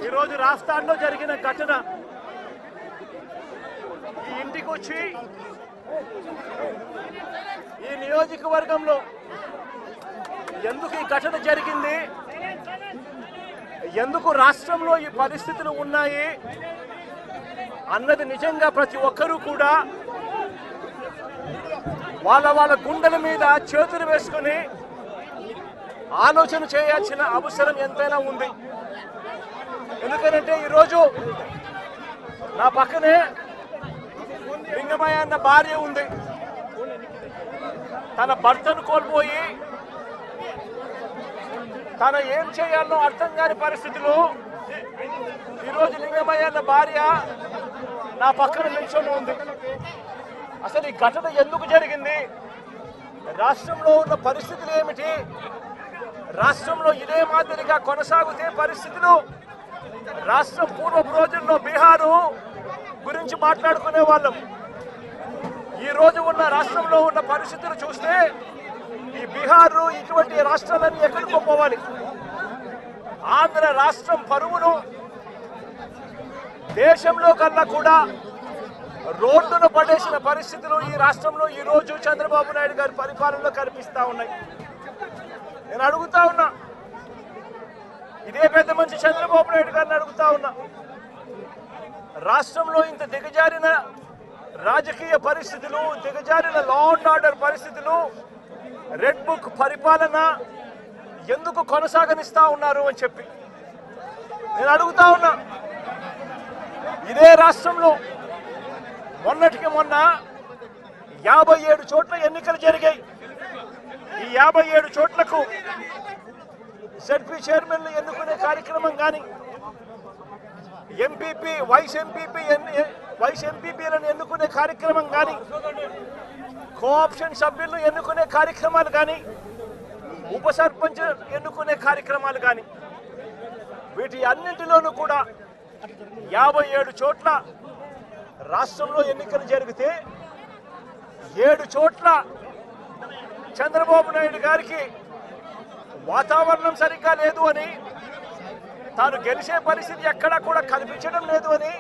ఈరోజు రాష్ట్రాల్లో జరిగిన ఘటన ఈ ఇంటికి వచ్చి ఈ నియోజకవర్గంలో ఎందుకు ఈ ఘటన జరిగింది, ఎందుకు రాష్ట్రంలో ఈ పరిస్థితులు ఉన్నాయి అన్నది నిజంగా ప్రతి ఒక్కరూ కూడా వాళ్ళ గుండెల మీద చేతులు వేసుకొని ఆలోచన చేయాల్సిన అవసరం ఎంతైనా ఉంది. ఎందుకంటే ఈరోజు నా పక్కనే లింగమయ్య అన్న భార్య ఉంది. తన భర్తను కోల్పోయి తను ఏం చేయాలో అర్థం కాని పరిస్థితిలో ఈరోజు లింగమయ్య అన్న భార్య నా పక్కన నిల్చొని ఉంది. అసలు ఈ ఘటన ఎందుకు జరిగింది, రాష్ట్రంలో ఉన్న పరిస్థితులు ఏమిటి, రాష్ట్రంలో ఇదే మాదిరిగా కొనసాగుతే పరిస్థితులు రాష్ట్రం పూర్వపు రోజుల్లో బీహారు గురించి మాట్లాడుకునే వాళ్ళం. ఈ రోజు ఉన్న రాష్ట్రంలో ఉన్న పరిస్థితులు చూస్తే ఈ బీహారు ఇటువంటి రాష్ట్రాలన్నీ ఎక్కడికో పోవాలి. ఆంధ్ర రాష్ట్రం పరువును దేశంలో కన్నా కూడా రోడ్డును పడేసిన పరిస్థితులు ఈ రాష్ట్రంలో ఈ రోజు చంద్రబాబు నాయుడు గారి పరిపాలనలో కనిపిస్తా ఉన్నాయి. నేను అడుగుతా ఉన్నా, ఇదే పెద్ద మనిషి చంద్రబాబు నాయుడు గారిని అడుగుతా ఉన్నా, రాష్ట్రంలో ఇంత దిగజారిన రాజకీయ పరిస్థితులు, దిగజారిన లా అండ్ ఆర్డర్ పరిస్థితులు, రెడ్ బుక్ పరిపాలన ఎందుకు కొనసాగనిస్తా ఉన్నారు అని చెప్పి నేను అడుగుతా ఉన్నా. ఇదే రాష్ట్రంలో మొన్నటికి మొన్న 57 చోట్ల ఎన్నికలు జరిగాయి. ఈ 57 చోట్లకు జడ్పీ చైర్మన్లు ఎన్నుకునే కార్యక్రమం కానీ, ఎంపీపీ వైస్ ఎంపీపీలను ఎన్నుకునే కార్యక్రమం కానీ, కోఆప్షన్ సభ్యులను ఎన్నుకునే కార్యక్రమాలు కానీ, ఉప సర్పంచ్ ఎన్నుకునే కార్యక్రమాలు కానీ, వీటి అన్నింటిలోనూ కూడా 57 చోట్ల రాష్ట్రంలో ఎన్నికలు జరిగితే 7 చోట్ల చంద్రబాబు నాయుడు గారికి వాతావరణం సరిగ్గా లేదు అని, తాను గెలిచే పరిస్థితి ఎక్కడా కూడా కనిపించడం లేదు అని,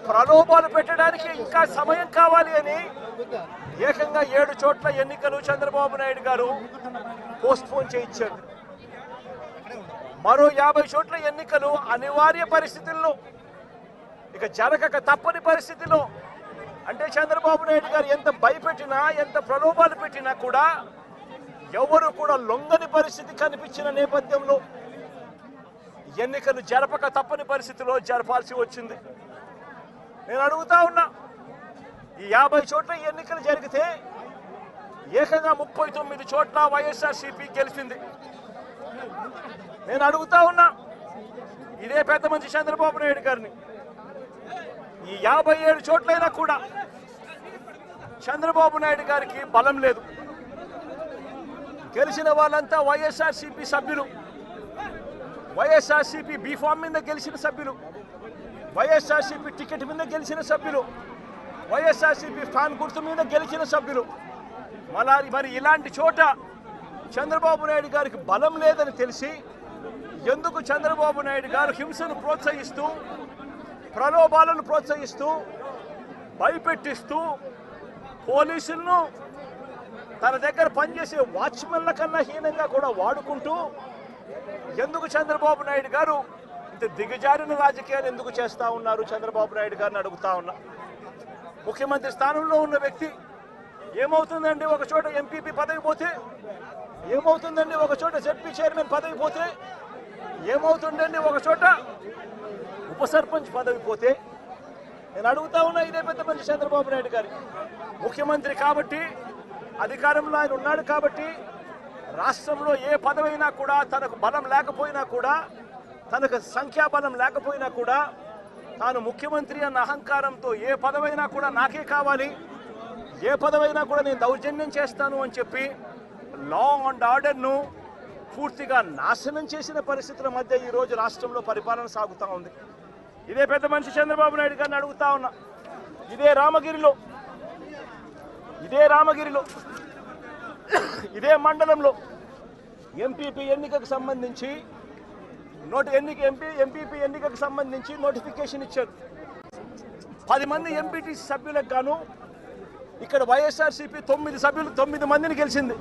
ప్రలోభాలు పెట్టడానికి ఇంకా సమయం కావాలి అని ఏకంగా 7 చోట్ల ఎన్నికలు చంద్రబాబు నాయుడు గారు పోస్ట్పోన్ చేయించారు. మరో 50 చోట్ల ఎన్నికలు అనివార్య పరిస్థితుల్లో, ఇక జరగక తప్పని పరిస్థితిలో, అంటే చంద్రబాబు నాయుడు గారు ఎంత భయపెట్టినా ఎంత ప్రలోభాలు పెట్టినా కూడా ఎవరు కూడా లొంగని పరిస్థితి కనిపించిన నేపథ్యంలో ఎన్నికలు జరపక తప్పని పరిస్థితిలో జరపాల్సి వచ్చింది. నేను అడుగుతా ఉన్నా, ఈ 50 చోట్ల ఎన్నికలు జరిగితే ఏకంగా 39 చోట్ల వైఎస్ఆర్సీపీ గెలిచింది. నేను అడుగుతా ఉన్నా ఇదే పెద్ద మంచి చంద్రబాబు నాయుడు గారిని, ఈ 57 చోట్లైనా కూడా చంద్రబాబు నాయుడు గారికి బలం లేదు. గెలిచిన వాళ్ళంతా వైఎస్ఆర్సీపీ సభ్యులు, వైఎస్ఆర్సీపీ బీఫామ్ మీద గెలిచిన సభ్యులు, వైఎస్ఆర్సీపీ టికెట్ మీద గెలిచిన సభ్యులు, వైఎస్ఆర్సీపీ ఫ్యాన్ గుర్తు మీద గెలిచిన సభ్యులు. మరి ఇలాంటి చోట చంద్రబాబు నాయుడు గారికి బలం లేదని తెలిసి ఎందుకు చంద్రబాబు నాయుడు గారు హింసను ప్రోత్సహిస్తూ, ప్రలోభాలను ప్రోత్సహిస్తూ, భయపెట్టిస్తూ, పోలీసులను తన దగ్గర పనిచేసే వాచ్మెన్ల కన్నా హీనంగా కూడా వాడుకుంటూ ఎందుకు చంద్రబాబు నాయుడు గారు ఇంత దిగజారిన రాజకీయాలు ఎందుకు చేస్తూ ఉన్నారు చంద్రబాబు నాయుడు గారిని అడుగుతా ఉన్నా. ముఖ్యమంత్రి స్థానంలో ఉన్న వ్యక్తి ఏమవుతుందండి, ఒక చోట ఎంపీపీ పదవి పోతే ఏమవుతుందండి, ఒక చోట జడ్పీ చైర్మన్ పదవి పోతే ఏమవుతుందండి, ఒక చోట ఉప సర్పంచ్ పదవి పోతే. నేను అడుగుతా ఉన్నా ఇదే పెద్ద మనిషి చంద్రబాబు నాయుడు గారి, ముఖ్యమంత్రి కాబట్టి, అధికారంలో ఆయన ఉన్నాడు కాబట్టి, రాష్ట్రంలో ఏ పదవైనా కూడా తనకు బలం లేకపోయినా కూడా, తనకు సంఖ్యాబలం లేకపోయినా కూడా, తాను ముఖ్యమంత్రి అన్న అహంకారంతో ఏ పదవైనా కూడా నాకే కావాలి, ఏ పదవైనా కూడా నేను దౌర్జన్యం చేస్తాను అని చెప్పి లా అండ్ ఆర్డర్ను పూర్తిగా నాశనం చేసిన పరిస్థితుల మధ్య ఈరోజు రాష్ట్రంలో పరిపాలన సాగుతూ ఉంది. ఇదే పెద్ద మనిషి చంద్రబాబు నాయుడు గారిని అడుగుతా ఉన్నా, ఇదే రామగిరిలో ఇదే మండలంలో ఎంపీపీ ఎన్నికకు సంబంధించి ఎంపీపీ ఎన్నికకు సంబంధించి నోటిఫికేషన్ ఇచ్చారు. 10 మంది ఎంపీటీసీ సభ్యులకు గాను ఇక్కడ వైఎస్ఆర్సీపీ 9 మందిని గెలిచింది.